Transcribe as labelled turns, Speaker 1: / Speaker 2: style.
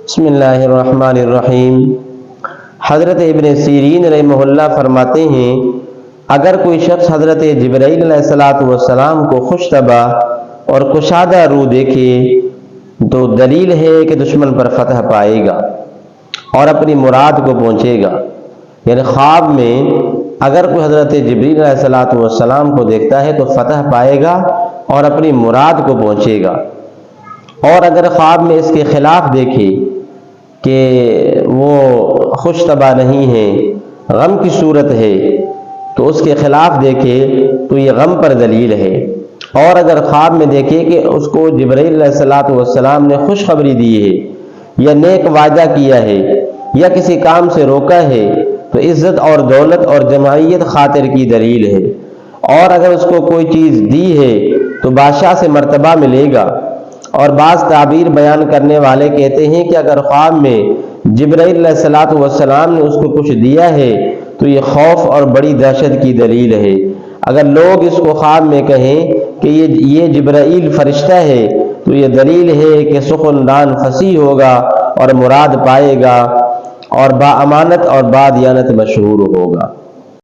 Speaker 1: بسم اللہ الرحمن الرحیم۔ حضرت ابن سیرین رحمہ اللہ فرماتے ہیں، اگر کوئی شخص حضرت جبرائیل علیہ السلام کو خوش طبع اور کشادہ روح دیکھے تو دلیل ہے کہ دشمن پر فتح پائے گا اور اپنی مراد کو پہنچے گا۔ یعنی خواب میں اگر کوئی حضرت جبرائیل علیہ السلام کو دیکھتا ہے تو فتح پائے گا اور اپنی مراد کو پہنچے گا، اور اگر خواب میں اس کے خلاف دیکھے کہ وہ خوش طبع نہیں ہے، غم کی صورت ہے، تو اس کے خلاف دیکھے تو یہ غم پر دلیل ہے۔ اور اگر خواب میں دیکھے کہ اس کو جبرائیل علیہ السلام نے خوشخبری دی ہے یا نیک وعدہ کیا ہے یا کسی کام سے روکا ہے تو عزت اور دولت اور جماعیت خاطر کی دلیل ہے۔ اور اگر اس کو کوئی چیز دی ہے تو بادشاہ سے مرتبہ ملے گا۔ اور بعض تعبیر بیان کرنے والے کہتے ہیں کہ اگر خواب میں جبرائیل علیہ السلام نے اس کو کچھ دیا ہے تو یہ خوف اور بڑی دہشت کی دلیل ہے۔ اگر لوگ اس کو خواب میں کہیں کہ یہ جبرائیل فرشتہ ہے تو یہ دلیل ہے کہ سخن دان فصیح ہوگا اور مراد پائے گا اور با امانت اور با دیانت مشہور ہوگا۔